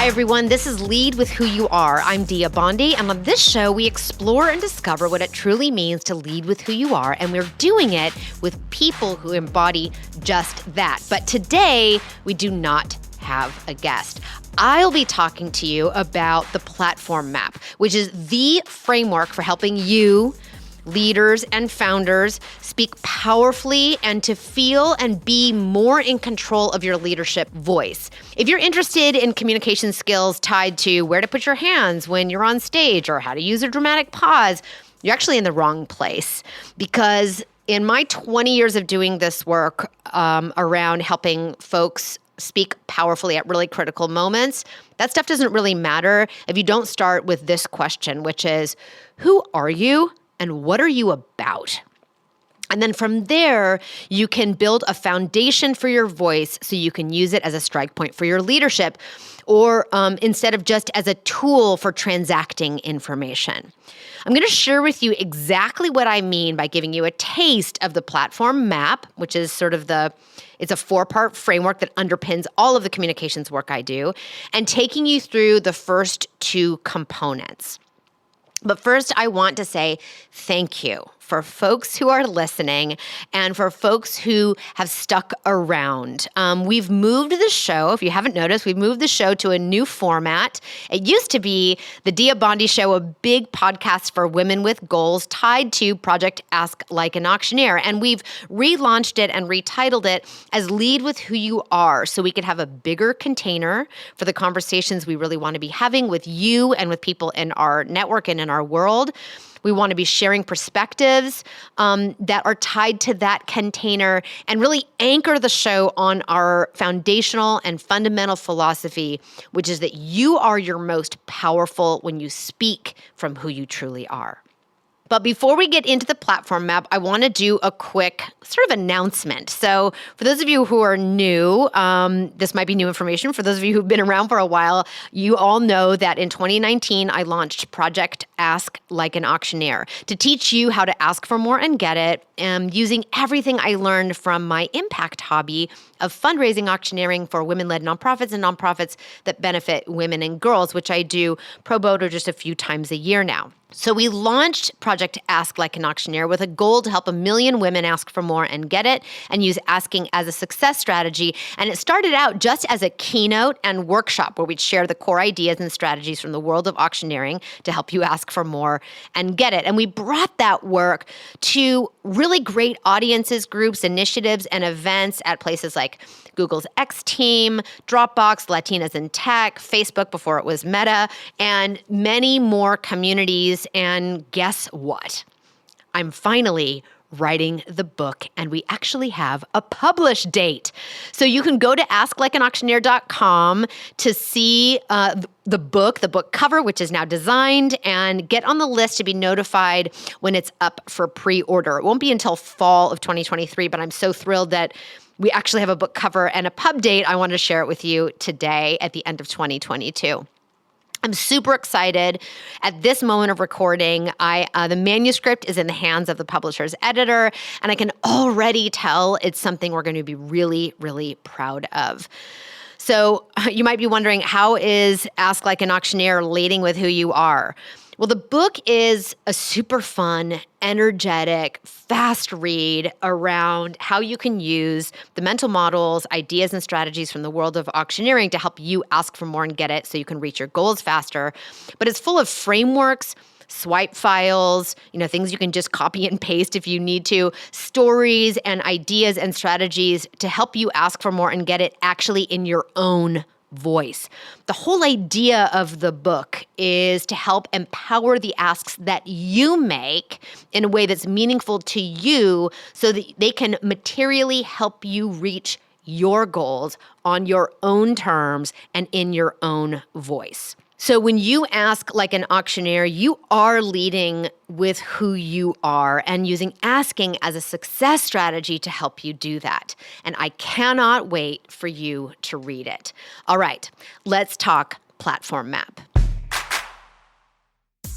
Hi, everyone. This is Lead with Who You Are. I'm Dia Bondi, and on this show, we explore and discover what it truly means to lead with who you are, and we're doing it with people who embody just that. But today, we do not have a guest. I'll be talking to you about the platform map, which is the framework for helping you, leaders and founders, speak powerfully and to feel and be more in control of your leadership voice. If you're interested in communication skills tied to where to put your hands when you're on stage or how to use a dramatic pause, you're actually in the wrong place. Because in my 20 years of doing this work around helping folks speak powerfully at really critical moments, that stuff doesn't really matter if you don't start with this question, which is, who are you? And what are you about? And then from there, you can build a foundation for your voice so you can use it as a strike point for your leadership, or instead of just as a tool for transacting information. I'm going to share with you exactly what I mean by giving you a taste of the platform map, which is it's a 4-part framework that underpins all of the communications work I do, and taking you through the first 2 components. But first, I want to say thank you for folks who are listening and for folks who have stuck around. We've moved the show, if you haven't noticed, we've moved the show to a new format. It used to be the Dia Bondi Show, a big podcast for women with goals tied to Project Ask Like an Auctioneer. And we've relaunched it and retitled it as Lead with Who You Are, so we could have a bigger container for the conversations we really want to be having with you and with people in our network and in our world. We want to be sharing perspectives that are tied to that container and really anchor the show on our foundational and fundamental philosophy, which is that you are your most powerful when you speak from who you truly are. But before we get into the platform map, I want to do a quick sort of announcement. So for those of you who are new, this might be new information. For those of you who've been around for a while, you all know that in 2019, I launched Project Ask Like an Auctioneer to teach you how to ask for more and get it, using everything I learned from my impact hobby of fundraising auctioneering for women-led nonprofits and nonprofits that benefit women and girls, which I do pro bono just a few times a year now. So we launched Project Ask Like an Auctioneer with a goal to help 1 million women ask for more and get it, and use asking as a success strategy. And it started out just as a keynote and workshop where we'd share the core ideas and strategies from the world of auctioneering to help you ask for more and get it. And we brought that work to really great audiences, groups, initiatives, and events at places like Google's X Team, Dropbox, Latinas in Tech, Facebook before it was Meta, and many more communities. And guess what? I'm finally writing the book, and we actually have a publish date. So you can go to asklikeanauctioneer.com to see the book cover, which is now designed, and get on the list to be notified when it's up for pre-order. It won't be until fall of 2023, but I'm so thrilled that we actually have a book cover and a pub date. I wanted to share it with you today at the end of 2022. I'm super excited. At this moment of recording, the manuscript is in the hands of the publisher's editor, and I can already tell it's something we're going to be really, really proud of. So you might be wondering, how is Ask Like an Auctioneer leading with who you are? Well, the book is a super fun, energetic, fast read around how you can use the mental models, ideas, and strategies from the world of auctioneering to help you ask for more and get it so you can reach your goals faster. But it's full of frameworks, swipe files, things you can just copy and paste if you need to, stories and ideas and strategies to help you ask for more and get it actually in your own voice. The whole idea of the book is to help empower the asks that you make in a way that's meaningful to you so that they can materially help you reach your goals on your own terms and in your own voice. So when you ask like an auctioneer, you are leading with who you are and using asking as a success strategy to help you do that. And I cannot wait for you to read it. All right, let's talk platform map.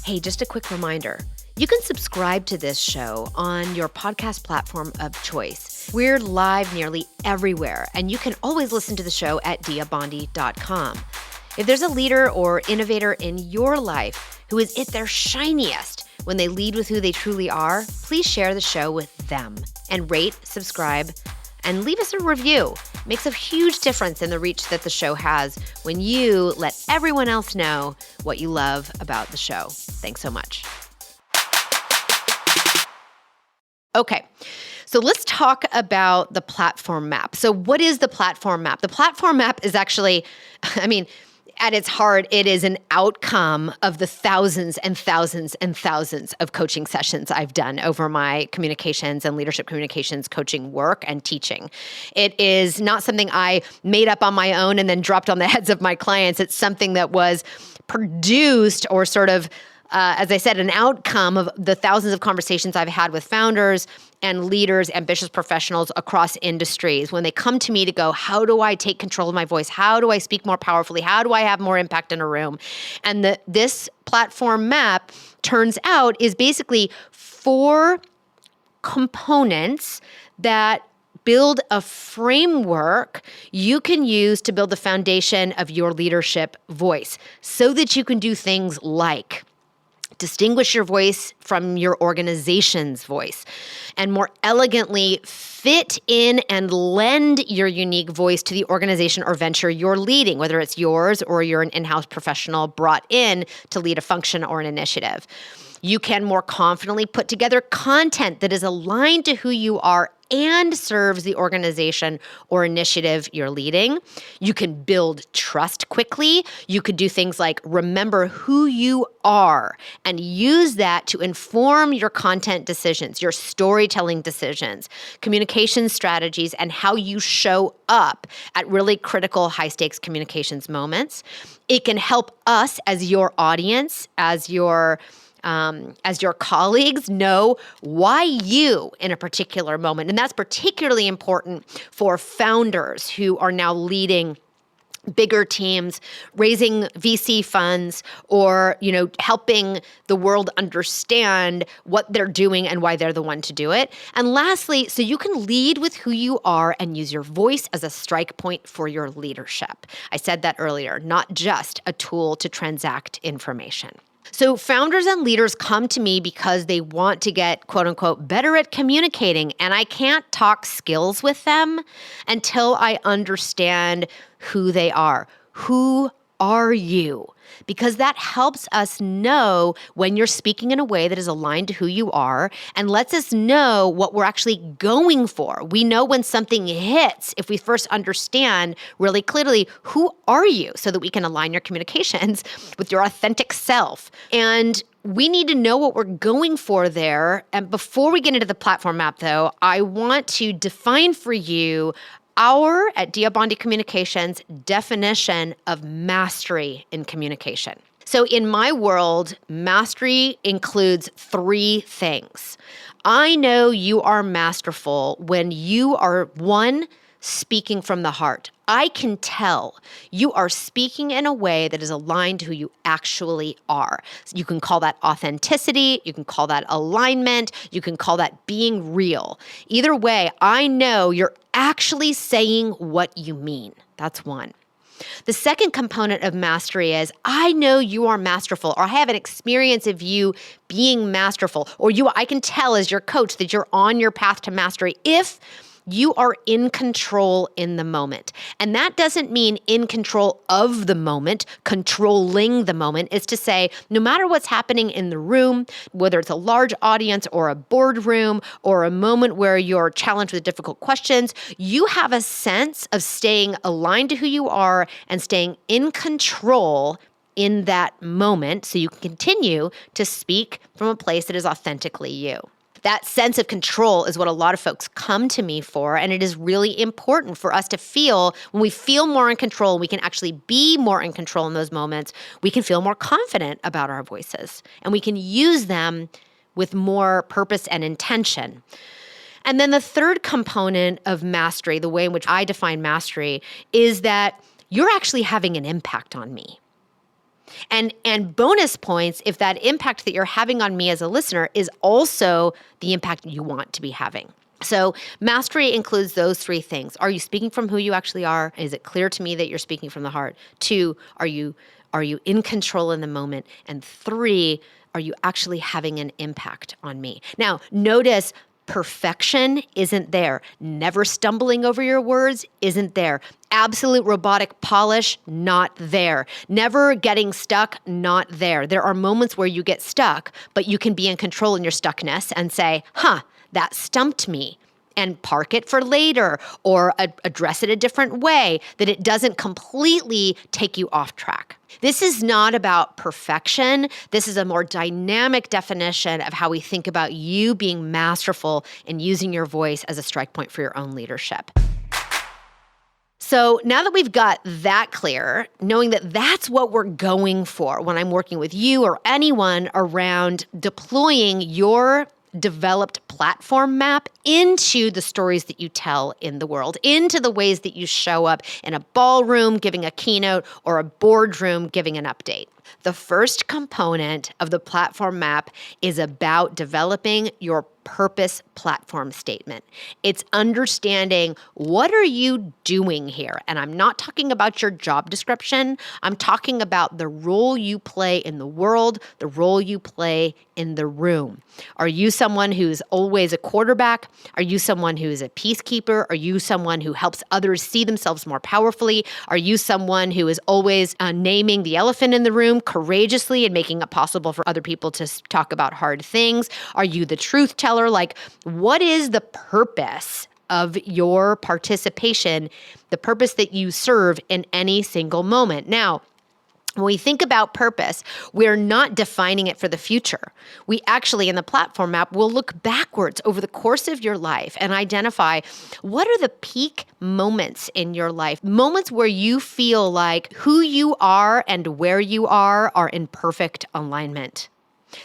Hey, just a quick reminder. You can subscribe to this show on your podcast platform of choice. We're live nearly everywhere, and you can always listen to the show at diabondi.com. If there's a leader or innovator in your life who is at their shiniest when they lead with who they truly are, please share the show with them and rate, subscribe, and leave us a review. It makes a huge difference in the reach that the show has when you let everyone else know what you love about the show. Thanks so much. Okay, so let's talk about the platform map. So what is the platform map? The platform map is actually, at its heart, it is an outcome of the thousands and thousands and thousands of coaching sessions I've done over my communications and leadership communications coaching work and teaching. It is not something I made up on my own and then dropped on the heads of my clients. It's something that was produced or sort of as I said, an outcome of the thousands of conversations I've had with founders and leaders, ambitious professionals across industries. When they come to me to go, how do I take control of my voice? How do I speak more powerfully? How do I have more impact in a room? And this platform map, turns out, is basically 4 components that build a framework you can use to build the foundation of your leadership voice so that you can do things like distinguish your voice from your organization's voice, and more elegantly fit in and lend your unique voice to the organization or venture you're leading, whether it's yours or you're an in-house professional brought in to lead a function or an initiative. You can more confidently put together content that is aligned to who you are and serves the organization or initiative you're leading. You can build trust quickly. You could do things like remember who you are and use that to inform your content decisions, your storytelling decisions, communication strategies, and how you show up at really critical high-stakes communications moments. It can help us as your audience, as your colleagues know why you in a particular moment. And that's particularly important for founders who are now leading bigger teams, raising VC funds, or, helping the world understand what they're doing and why they're the one to do it. And lastly, so you can lead with who you are and use your voice as a strike point for your leadership. I said that earlier, not just a tool to transact information. So founders and leaders come to me because they want to get, quote unquote, better at communicating, and I can't talk skills with them until I understand who they are. Who are you? Because that helps us know when you're speaking in a way that is aligned to who you are and lets us know what we're actually going for. We know when something hits if we first understand really clearly who are you so that we can align your communications with your authentic self. And we need to know what we're going for there. And before we get into the platform map, though, I want to define for you at Dia Bondi Communications, definition of mastery in communication. So in my world, mastery includes 3 things. I know you are masterful when you are, 1, speaking from the heart. I can tell you are speaking in a way that is aligned to who you actually are. So you can call that authenticity, you can call that alignment, you can call that being real. Either way, I know you're actually saying what you mean. That's 1. The second component of mastery is I know you are masterful, or I have an experience of you being masterful, or I can tell as your coach that you're on your path to mastery if you are in control in the moment. And that doesn't mean in control of the moment, controlling the moment. Is to say, no matter what's happening in the room, whether it's a large audience or a boardroom or a moment where you're challenged with difficult questions, you have a sense of staying aligned to who you are and staying in control in that moment so you can continue to speak from a place that is authentically you. That sense of control is what a lot of folks come to me for, and it is really important for us to feel, when we feel more in control, we can actually be more in control in those moments, we can feel more confident about our voices, and we can use them with more purpose and intention. And then the third component of mastery, the way in which I define mastery, is that you're actually having an impact on me. And bonus points if that impact that you're having on me as a listener is also the impact you want to be having. So mastery includes those three things. Are you speaking from who you actually are? Is it clear to me that you're speaking from the heart? 2, are you in control in the moment? And 3, are you actually having an impact on me? Now, notice perfection isn't there. Never stumbling over your words isn't there. Absolute robotic polish, not there. Never getting stuck, not there. There are moments where you get stuck, but you can be in control in your stuckness and say, that stumped me, and park it for later or address it a different way, that it doesn't completely take you off track. This is not about perfection. This is a more dynamic definition of how we think about you being masterful and using your voice as a strike point for your own leadership. So now that we've got that clear, knowing that that's what we're going for when I'm working with you or anyone around deploying your developed platform map into the stories that you tell in the world, into the ways that you show up in a ballroom giving a keynote or a boardroom giving an update. The first component of the platform map is about developing your purpose platform statement. It's understanding, what are you doing here? And I'm not talking about your job description. I'm talking about the role you play in the world, the role you play in the room. Are you someone who's always a quarterback? Are you someone who's a peacekeeper? Are you someone who helps others see themselves more powerfully? Are you someone who is always naming the elephant in the room courageously and making it possible for other people to talk about hard things? Are you the truth teller? Like, what is the purpose of your participation, the purpose that you serve in any single moment? Now, when we think about purpose, we're not defining it for the future. We actually, in the platform map, will look backwards over the course of your life and identify what are the peak moments in your life, moments where you feel like who you are and where you are in perfect alignment,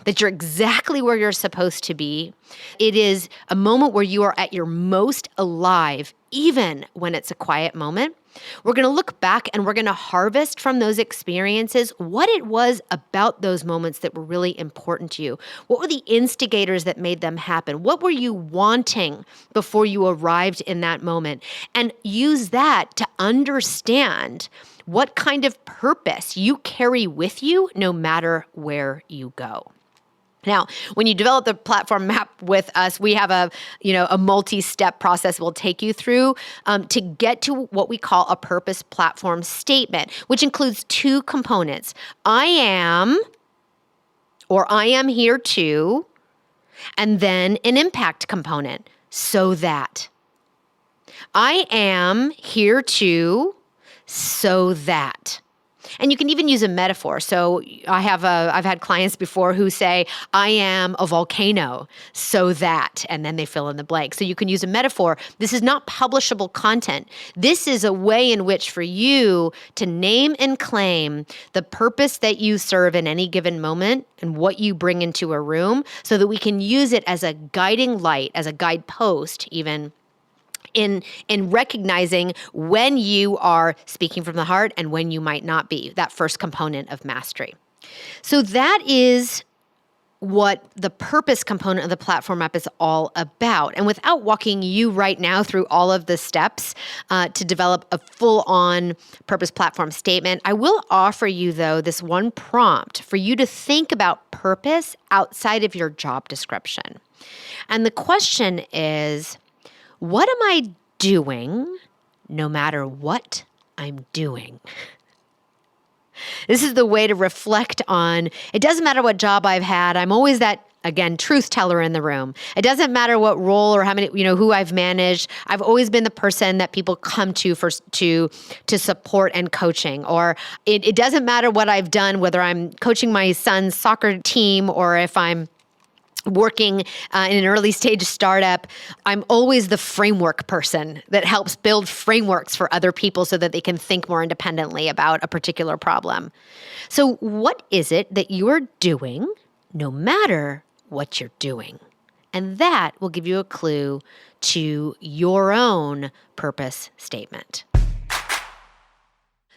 that you're exactly where you're supposed to be. It is a moment where you are at your most alive, even when it's a quiet moment. We're going to look back and we're going to harvest from those experiences what it was about those moments that were really important to you. What were the instigators that made them happen? What were you wanting before you arrived in that moment? And use that to understand what kind of purpose you carry with you no matter where you go. Now, when you develop the platform map with us, we have a multi-step process we'll take you through to get to what we call a purpose platform statement, which includes 2 components. I am here to, and then an impact component, so that. I am here to, so that. And you can even use a metaphor. So I've had clients before who say, I am a volcano, so that, and then they fill in the blank. So you can use a metaphor. This is not publishable content. This is a way in which for you to name and claim the purpose that you serve in any given moment and what you bring into a room so that we can use it as a guiding light, as a guidepost even, in recognizing when you are speaking from the heart and when you might not be, that first component of mastery. So that is what the purpose component of the platform map is all about. And without walking you right now through all of the steps to develop a full-on purpose platform statement, I will offer you, though, this one prompt for you to think about purpose outside of your job description. And the question is, what am I doing no matter what I'm doing? This is the way to reflect on, it doesn't matter what job I've had. I'm always that, again, truth teller in the room. It doesn't matter what role or how many, who I've managed. I've always been the person that people come to to support and coaching. Or it doesn't matter what I've done, whether I'm coaching my son's soccer team or if I'm working in an early stage startup, I'm always the framework person that helps build frameworks for other people so that they can think more independently about a particular problem. So what is it that you're doing no matter what you're doing? And that will give you a clue to your own purpose statement.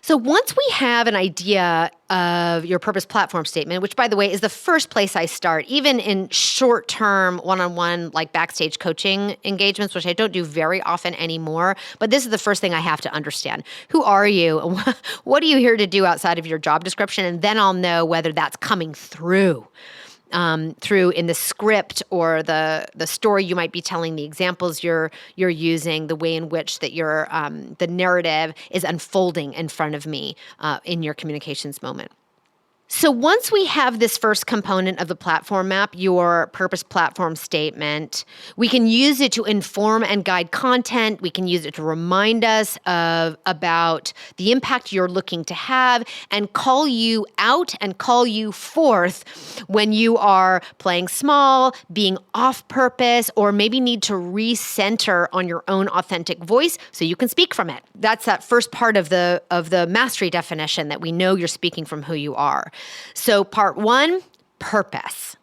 So once we have an idea of your purpose platform statement, which by the way is the first place I start, even in short-term one-on-one like backstage coaching engagements, which I don't do very often anymore, but this is the first thing I have to understand. Who are you? What are you here to do outside of your job description? And then I'll know whether that's coming through in the script or the story you might be telling, the examples you're using, the way in which that the narrative is unfolding in front of me in your communications moment. So once we have this first component of the platform map, your purpose platform statement, we can use it to inform and guide content. We can use it to remind us about the impact you're looking to have and call you out and call you forth when you are playing small, being off purpose, or maybe need to recenter on your own authentic voice so you can speak from it. That's that first part of the mastery definition, that we know you're speaking from who you are. So part one, purpose.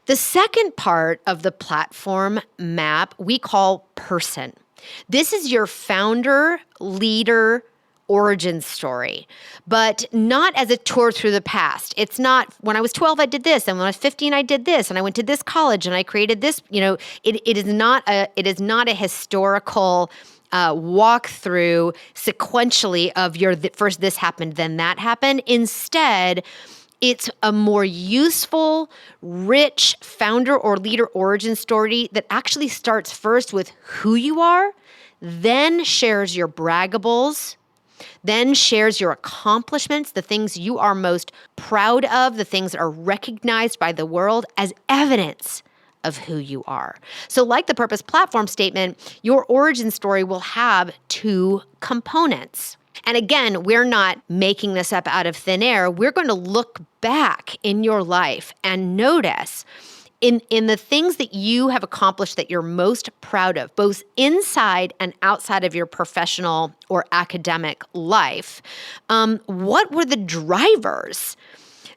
The second part of the platform map we call person. This is your founder, leader, origin story, but not as a tour through the past. It's not, when I was 12, I did this, and when I was 15, I did this, and I went to this college, and I created this. It is not a historical walk through sequentially of first this happened, then that happened. Instead, it's a more useful, rich founder or leader origin story that actually starts first with who you are, then shares your braggables, then shares your accomplishments, the things you are most proud of, the things that are recognized by the world as evidence of who you are. So like the purpose platform statement, your origin story will have two components. And again, we're not making this up out of thin air. We're going to look back in your life and notice in the things that you have accomplished that you're most proud of, both inside and outside of your professional or academic life, what were the drivers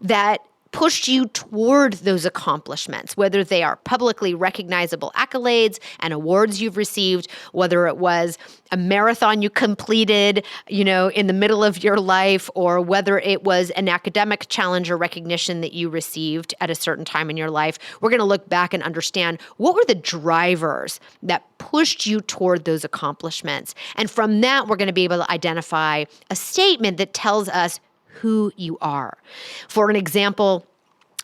that pushed you toward those accomplishments, whether they are publicly recognizable accolades and awards you've received, whether it was a marathon you completed, in the middle of your life, or whether it was an academic challenge or recognition that you received at a certain time in your life. We're going to look back and understand what were the drivers that pushed you toward those accomplishments. And from that, we're going to be able to identify a statement that tells us who you are. For an example,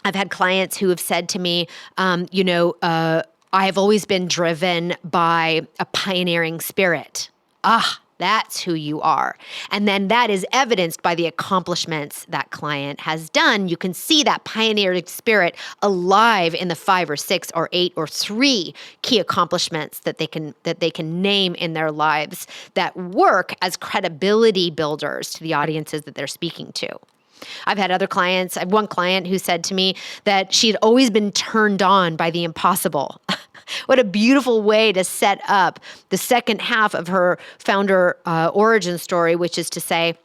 I've had clients who have said to me, I have always been driven by a pioneering spirit. That's who you are. And then that is evidenced by the accomplishments that client has done. You can see that pioneering spirit alive in the 5 or 6 or 8 or 3 key accomplishments that they can name in their lives that work as credibility builders to the audiences that they're speaking to. I've had other clients. I have one client who said to me that she had always been turned on by the impossible. What a beautiful way to set up the second half of her founder origin story, which is to say,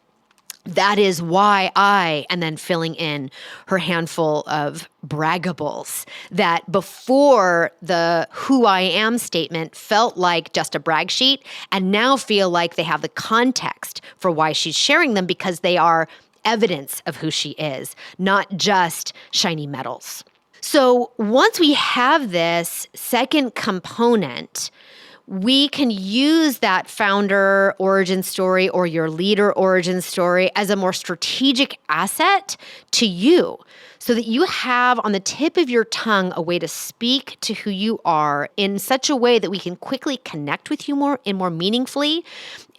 that is why and then filling in her handful of braggables that before the who I am statement felt like just a brag sheet and now feel like they have the context for why she's sharing them because they are evidence of who she is, not just shiny medals. So once we have this second component, we can use that founder origin story or your leader origin story as a more strategic asset to you so that you have on the tip of your tongue a way to speak to who you are in such a way that we can quickly connect with you more meaningfully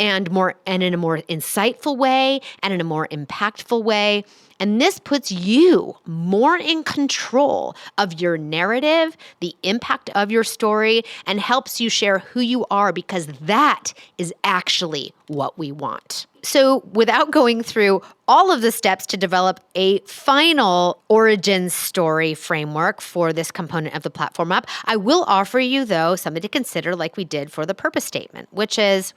and in a more insightful way and in a more impactful way. And this puts you more in control of your narrative, the impact of your story, and helps you share who you are because that is actually what we want. So without going through all of the steps to develop a final origin story framework for this component of the platform app, I will offer you, though, something to consider like we did for the purpose statement, which is,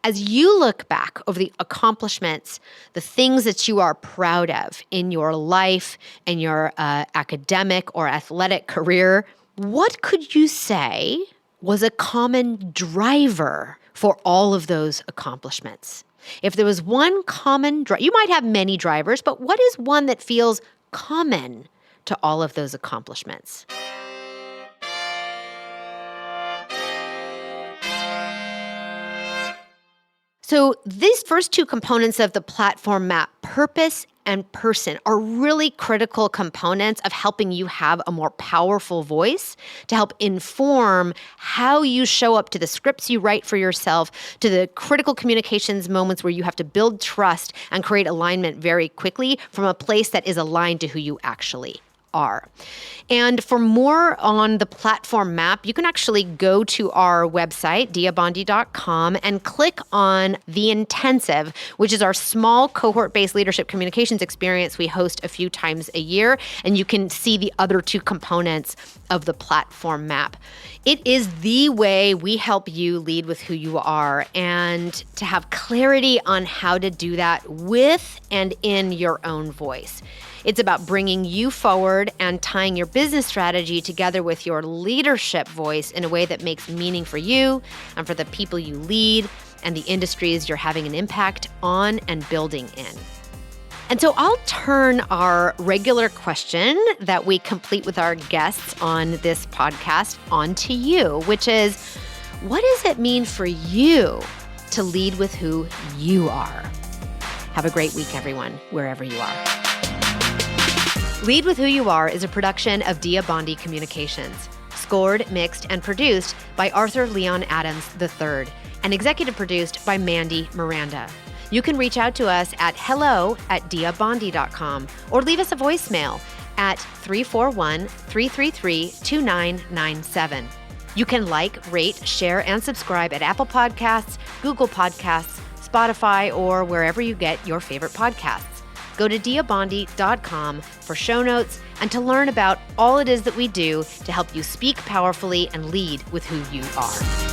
as you look back over the accomplishments, the things that you are proud of in your life and your academic or athletic career, what could you say was a common driver for all of those accomplishments? If there was one common you might have many drivers, but what is one that feels common to all of those accomplishments? So these first two components of the platform map, purpose and person, are really critical components of helping you have a more powerful voice to help inform how you show up to the scripts you write for yourself, to the critical communications moments where you have to build trust and create alignment very quickly from a place that is aligned to who you actually are. And for more on the platform map, you can actually go to our website, diabondi.com, and click on the intensive, which is our small cohort-based leadership communications experience we host a few times a year. And you can see the other two components of the platform map. It is the way we help you lead with who you are and to have clarity on how to do that with and in your own voice. It's about bringing you forward and tying your business strategy together with your leadership voice in a way that makes meaning for you and for the people you lead and the industries you're having an impact on and building in. And so I'll turn our regular question that we complete with our guests on this podcast onto you, which is, what does it mean for you to lead with who you are? Have a great week, everyone, wherever you are. Lead with Who You Are is a production of Dia Bondi Communications, scored, mixed, and produced by Arthur Leon Adams III, and executive produced by Mandy Miranda. You can reach out to us at hello@diabondi.com or leave us a voicemail at 341-333-2997. You can like, rate, share, and subscribe at Apple Podcasts, Google Podcasts, Spotify, or wherever you get your favorite podcasts. Go to diabondi.com for show notes and to learn about all it is that we do to help you speak powerfully and lead with who you are.